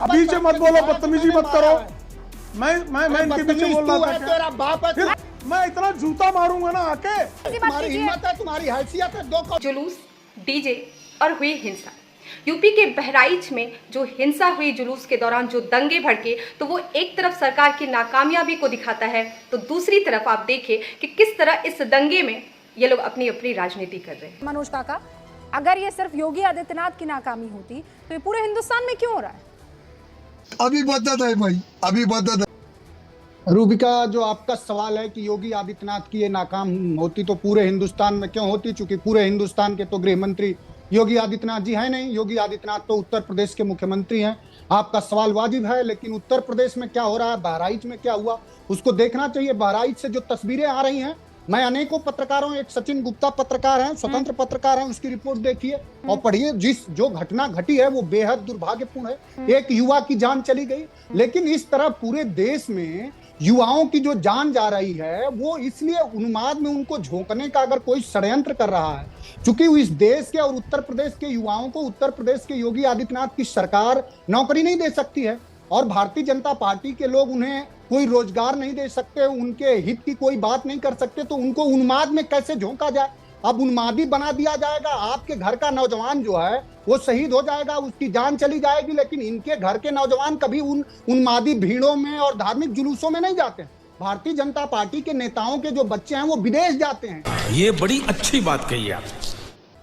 बीच मत बोलो, बदतमीजी मत करो। मैं इनके पीछे बोल रहा था, तेरा बाप है। फिर मैं इतना जूता मारूंगा ना आके। तुम्हारी हिम्मत है, तुम्हारी हैसियत है। दो जुलूस, डीजे और हुई हिंसा। यूपी के बहराइच में जो हिंसा हुई जुलूस के दौरान, जो दंगे भड़के, तो वो एक तरफ सरकार की नाकामयाबी को दिखाता है, तो दूसरी तरफ आप देखिए कि किस तरह इस दंगे में ये लोग अपनी अपनी राजनीति कर रहे हैं। मनोज काका, अगर ये सिर्फ योगी आदित्यनाथ की नाकामी होती तो ये पूरे हिंदुस्तान में क्यों हो रहा है? अभी बदत है भाई, अभी बदत है। रूबिका, जो आपका सवाल है कि योगी आदित्यनाथ की ये नाकाम होती तो पूरे हिंदुस्तान में क्यों होती, चूंकि पूरे हिंदुस्तान के तो गृह मंत्री योगी आदित्यनाथ जी हैं नहीं। योगी आदित्यनाथ तो उत्तर प्रदेश के मुख्यमंत्री हैं। आपका सवाल वाजिब है, लेकिन उत्तर प्रदेश में क्या हो रहा है, बहराइच में क्या हुआ, उसको देखना चाहिए। बहराइच से जो तस्वीरें आ रही हैं, मैं अनेकों पत्रकारों, एक सचिन गुप्ता पत्रकार हैं, स्वतंत्र पत्रकार हैं, उसकी रिपोर्ट देखिए और पढ़िए। जो घटना घटी है वो बेहद दुर्भाग्यपूर्ण है। एक युवा की जान चली गई, लेकिन इस तरह पूरे देश में युवाओं की जो जान जा रही है, वो इसलिए उन्माद में उनको झोंकने का अगर कोई षड्यंत्र कर रहा है, क्योंकि इस देश के और उत्तर प्रदेश के युवाओं को उत्तर प्रदेश के योगी आदित्यनाथ की सरकार नौकरी नहीं दे सकती है, और भारतीय जनता पार्टी के लोग उन्हें कोई रोजगार नहीं दे सकते, उनके हित की कोई बात नहीं कर सकते, तो उनको उन्माद में कैसे झोंका जाए? अब उन्मादी बना दिया जाएगा। आपके घर का नौजवान जो है वो शहीद हो जाएगा, उसकी जान चली जाएगी, लेकिन इनके घर के नौजवान कभी उन्मादी भीड़ों में और धार्मिक जुलूसों में नहीं जाते। भारतीय जनता पार्टी के नेताओं के जो बच्चे हैं वो विदेश जाते हैं। ये बड़ी अच्छी बात कही आप।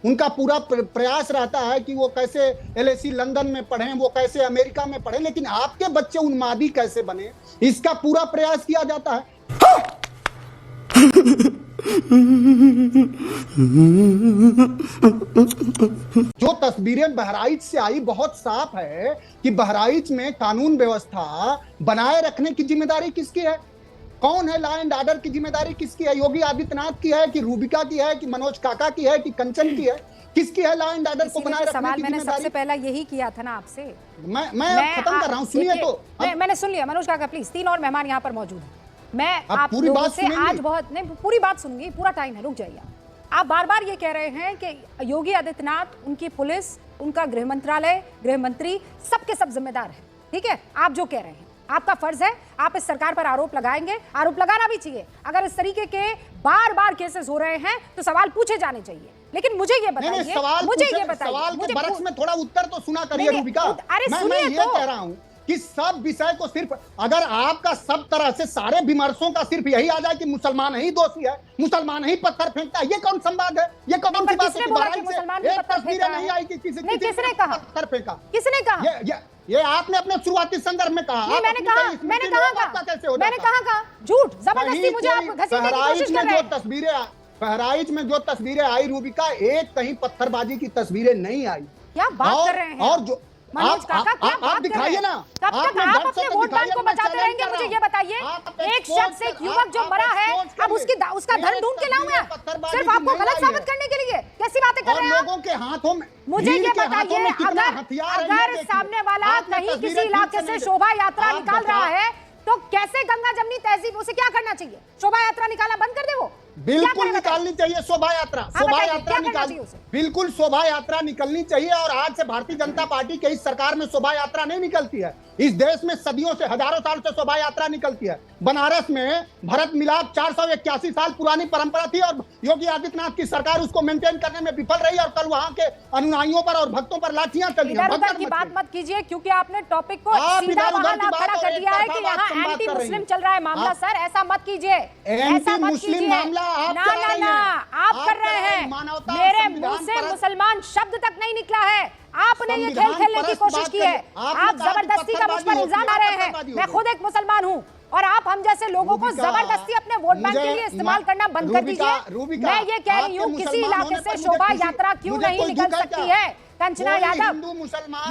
उनका पूरा प्रयास रहता है कि वो कैसे LSE लंदन में पढ़ें, वो कैसे अमेरिका में पढ़ें, लेकिन आपके बच्चे उन्मादी कैसे बने, इसका पूरा प्रयास किया जाता है। जो तस्वीरें बहराइच से आई, बहुत साफ है कि बहराइच में कानून व्यवस्था बनाए रखने की जिम्मेदारी किसकी है? कौन है? लॉ एंड ऑर्डर की जिम्मेदारी किसकी है? योगी आदित्यनाथ की है कि रूबिका की है कि मनोज काका की है कि कंचन की है? किसकी है लॉ एंड ऑर्डर को बनाए रखने की जिम्मेदारी? मैंने सबसे पहला यही किया था ना आपसे। मैं खत्म कर रहा हूं, सुनिए तो। मैंने सुन लिया। मनोज काका प्लीज, 3 और मेहमान यहाँ पर मौजूद हैं। मैं आप पूरी बात से आज बहुत नहीं, पूरी बात सुनूंगी, पूरा टाइम है, रुक जाइए। आप बार बार ये कह रहे हैं कि योगी आदित्यनाथ, उनकी पुलिस, उनका गृह मंत्रालय, गृह मंत्री सबके सब जिम्मेदार है। ठीक है, आप जो कह रहे हैं, आपका फर्ज है, आप इस सरकार पर आरोप लगाएंगे, आरोप लगाना भी चाहिए। अगर इस तरीके के बार बार केसेस हो रहे हैं तो सवाल पूछे जाने चाहिए। लेकिन मुझे ये बताइए, सवाल के बरस में थोड़ा उत्तर तो सुना करिए रूबिका। मैं ये कह रहा हूं कि सब विषय को सिर्फ, अगर आपका सब तरह से सारे विमर्शों का सिर्फ यही आ जाए कि मुसलमान ही दोषी है, मुसलमान ही पत्थर फेंकता है, ये कौन संवाद है? ये कौन सी बात है? एक तस्वीर नहीं आई कि किसने कहा पत्थर फेंका? किसने कहा? ये आपने अपने शुरुआती संदर्भ में कहा। मैंने कहा झूठ, जबरदस्ती मुझे आप घसीटने की कोशिश कर रहे हैं। बहराइच में जो तस्वीरें आई रूबिका, एक कहीं पत्थरबाजी की तस्वीरें नहीं आई। क्या बात कर रहे हैं? और जो मनोज काका, आप दिखाइए ना, कब तक आप अपने वोट बैंक को बचाते रहेंगे? मुझे ये बताइए, एक शख्स, एक युवक जो मरा है, अब उसका धन ढूंढ के लाऊं मैं, सिर्फ आपको गलत साबित करने के लिए? कैसी बातें कर रहे हैं लोगों के हाथों में? मुझे ये बताइए, अगर सामने वाला कहीं किसी इलाके से शोभा यात्रा निकाल रहा है तो कैसे गंगा जमनी तहजीब, उसे क्या करना चाहिए? शोभा यात्रा निकालना बंद कर दे? वो बिल्कुल निकालनी चाहिए शोभा यात्रा। बिल्कुल शोभा यात्रा निकलनी चाहिए। और आज से भारतीय जनता पार्टी के इस सरकार में शोभा यात्रा नहीं निकलती है। इस देश में सदियों से, हजारों साल से शोभा यात्रा निकलती है। बनारस में भरत मिलाप 481 साल पुरानी परंपरा थी और योगी आदित्यनाथ की सरकार उसको मेंटेन करने में विफल रही और कल वहां के अनुयायियों पर और भक्तों पर लाठियां चली। इधर की बात मत कीजिए, क्योंकि आपने टॉपिक को सीधा वहां खड़ा कर दिया है कि यहाँ एंटी मुस्लिम चल रहा है मामला। सर ऐसा मत कीजिए, ऐसा मत कीजिए। ना, आप कर रहे हैं। मेरे मुंह से मुसलमान शब्द तक नहीं निकला है। आपने ये खेल खेलने की कोशिश की है। आप जबरदस्ती का मुझ पर इल्जाम आ रहे हैं। मैं खुद एक मुसलमान हूँ और आप हम जैसे लोगों को जबरदस्ती अपने वोट बैंक के लिए इस्तेमाल करना बंद कर दीजिए। मैं ये कह रही हूँ, किसी इलाके से शोभा यात्रा क्यों नहीं निकल सकती है? कंचना यादव,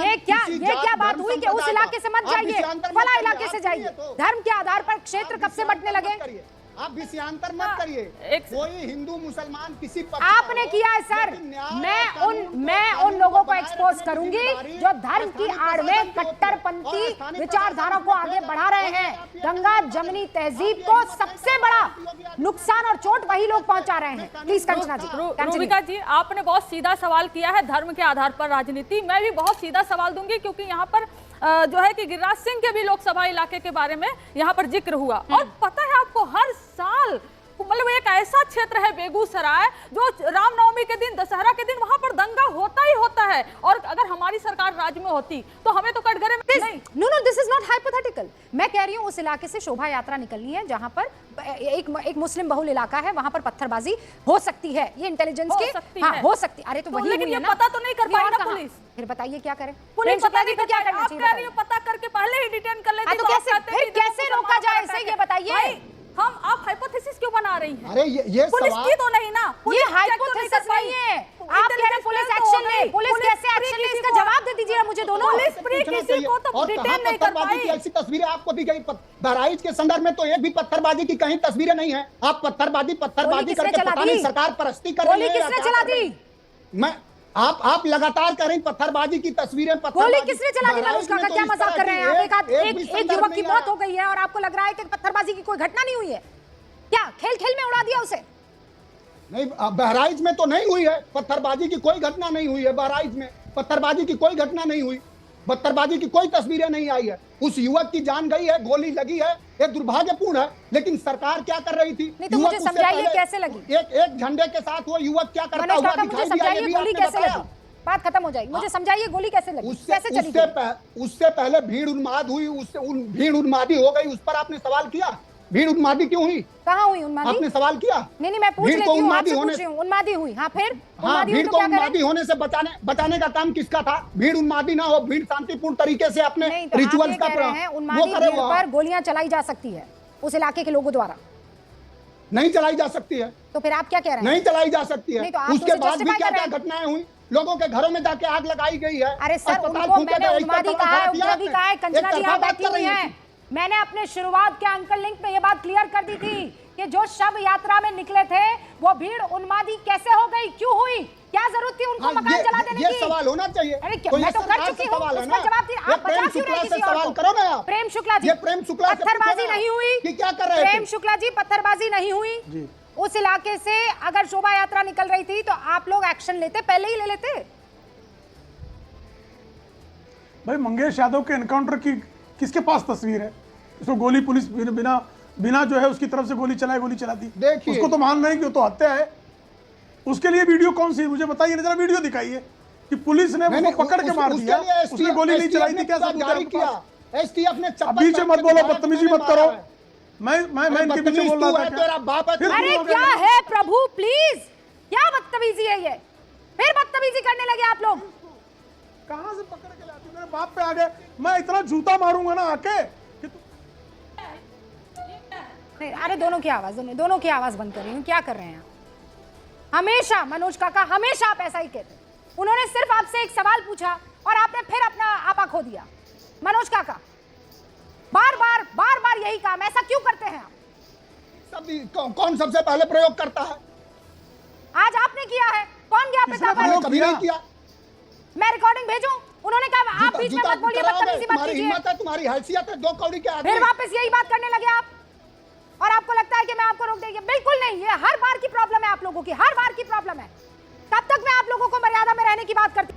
ये क्या बात हुई कि उस इलाके से मत जाइए, फला इलाके से जाइए? धर्म के आधार पर क्षेत्र कब से बंटने लगे? आप विषयांतर मत करिए। कोई हिंदू मुसलमान किसी आपने किया है सर। मैं उन लोगों को एक्सपोज करूंगी जो धर्म की आड़ में कट्टरपंथी विचारधारा को आगे बढ़ा रहे हैं। गंगा जमनी तहजीब को सबसे बड़ा नुकसान और चोट वही लोग पहुंचा रहे हैं। प्लीज कंचना जी। रूबिका जी, आपने बहुत सीधा सवाल किया है, धर्म के आधार पर राजनीति। मैं भी बहुत सीधा सवाल दूंगी, क्योंकि यहाँ पर जो है कि गिरिराज सिंह के भी लोकसभा इलाके के बारे में यहाँ पर जिक्र हुआ। और पता है आपको, हर साल मतलब एक ऐसा क्षेत्र है बेगूसराय जो रामनवमी के दिन, दशहरा के दिन वहां पर दंगा होता ही होता है। और अगर हमारी सरकार राज्य में होती तो हमें तो कटघरे में नहीं। No this is not hypothetical. मैं कह रही हूँ उस इलाके से शोभा यात्रा निकलनी है जहां पर एक मुस्लिम बहुल इलाका है, वहां पर पत्थरबाजी हो सकती है। ये इंटेलिजेंस के हाँ हो सकती। अरे तो वही लेकिन ये पता तो नहीं कर पाई ना पुलिस। फिर बताइए क्या करें? पुलिस पता नहीं क्या करना चाहिए? पता करके पहले ही डिटेन कर लेती तो कैसे रोका जाए इसे, ये बताइए। हम आप हाइपोथेसिस क्यों बना रही हैं? अरे ये पुलिस की तो नहीं ना, ये हाइपोथेसिस नहीं है। आप कह रहे पुलिस एक्शन ले, पुलिस कैसे एक्शन ले, इसका जवाब दे दीजिए मुझे दोनों। पुलिस फ्री किसी को तो डिटेन नहीं कर पाई। ऐसी तस्वीरें आपको दी गई बहराइच के संदर्भ में, तो एक भी पत्थरबाजी की कहीं तस्वीरें नहीं है। आप पत्थरबाजी करके पता नहीं सरकार परस्ती कर रही है। गोली किसने चला दी? मैं आप लगातार कह रही पत्थरबाजी की तस्वीरें। गोली किसने चला दी? मनोज काका क्या मजाक कर रहे हैं आप? एक युवक की मौत हो गई है और आपको लग रहा है कि पत्थरबाजी की कोई घटना नहीं हुई है क्या? खेल में उड़ा दिया उसे? नहीं, बहराइच में तो नहीं हुई है पत्थरबाजी की, कोई घटना नहीं हुई है। बहराइच में पत्थरबाजी की कोई घटना नहीं हुई, पत्थरबाजी की कोई तस्वीरें नहीं आई है। उस युवक की जान गई है, गोली लगी है, ये दुर्भाग्यपूर्ण है। लेकिन सरकार क्या कर रही थी? नहीं तो मुझे समझाइए कैसे लगी? एक झंडे के साथ वो युवक क्या करता हुआ दिखाई दिया, ये भी गोली कैसे लगी? बात खत्म हो जाएगी, मुझे समझाइए गोली कैसे लगी, कैसे चली? उससे पहले भीड़ उन्माद हुई, भीड़ उन्मादी हो गई, उस पर आपने सवाल किया? भीड़ उन्मादी क्यों हुई? कहाँ हुई उन्मादी? आपने सवाल किया? नहीं मैं पूछ लेती हूँ, आपसे पूछ रही हूँ। उन्मादी हुई, हाँ फिर? हाँ, भीड़ को उन्मादी होने से बचाने का काम किसका था? भीड़ उन्मादी ना हो, भीड़ शांतिपूर्ण तरीके से अपने रिचुअल्स का उन्मादी भीड़ पर गोलियां चलाई जा सकती है उस इलाके के लोगों द्वारा? नहीं चलाई जा सकती है। तो फिर आप क्या कह रहे हैं? नहीं चलाई जा सकती है। उसके बाद भी क्या क्या घटनाएं हुई? लोगों के घरों में जाके आग लगाई गई है। अरे सर, उनको मैंने उन्मादी कहा है, उग्रवादी कहा है, कंचना जी यहाँ बैठी हुई है। मैंने अपने शुरुआत के अंकल लिंक में ये बात क्लियर कर दी थी कि जो शव यात्रा में निकले थे वो भीड़ उन्मादी कैसे हो गई, क्यों हुई, क्या जरूरत थी उनको मकान जला देने की? ये सवाल होना चाहिए। अरे मैं तो कर चुकी हूँ, उसका जवाब दिया। आप बचा क्यों रहे किसी और को? करो ना आप। प्रेम शुक्ला जी, प्रेम शुक्ला पत्थरबाजी नहीं हुई कि क्या कर रहे थे? प्रेम शुक्ला जी, पत्थरबाजी नहीं हुई। उस इलाके से अगर शोभा यात्रा निकल रही थी तो आप लोग एक्शन लेते, पहले ही ले लेते। भाई मंगेश यादव के एनकाउंटर की किसके पास तस्वीर है? उसको गोली पुलिस बिना जो है उसकी तरफ से गोली चला दी। उसको तो मान रहे हैं कि वो तो हत्या है। उसके लिए वीडियो कौन सी है मुझे बताइए, जरा वीडियो दिखाइए कि पुलिस ने उसको पकड़ के मार दिया, उसने गोली नहीं चलाई थी। क्या सबूत है? एसटीएफ ने पीछे मत बोलो, बदतमीजी मत करो। मैं इनके पीछे बोल रहा था। अरे क्या है प्रभु, प्लीज, क्या बदतमीजी है ये? फिर बदतमीजी करने लगे आप लोग। कहां से पकड़ के लाती? मेरे बाप पे आ गए, मैं इतना जूता मारूंगा ना आके। नहीं, अरे दोनों की आवाज बंद कर रही हूँ। क्या कर रहे हैं आप? हमेशा मनोज काका, हमेशा आप ऐसा ही कहते। उन्होंने सिर्फ आपसे एक सवाल पूछा और आपने फिर अपना आपा खो दिया। मनोज काका बार बार यही काम, ऐसा क्यों करते हैं आप? कौन सबसे पहले प्रयोग करता है? आज आपने किया है। कौन गया पिता? कभी नहीं किया। मैं रिकॉर्डिंग भेजूं? उन्होंने कहा आप बीच में मत बोलिए, बदतमीजी मत कीजिए। हिम्मत है, तुम्हारी हैसियत है, 2 कौड़ी के आदमी। फिर वापस यही बात करने लगे आप और आपको लगता है कि मैं आपको रोक देंगे? बिल्कुल नहीं, ये हर बार की प्रॉब्लम है आप लोगों की, हर बार की प्रॉब्लम है। तब तक मैं आप लोगों को मर्यादा में रहने की बात करती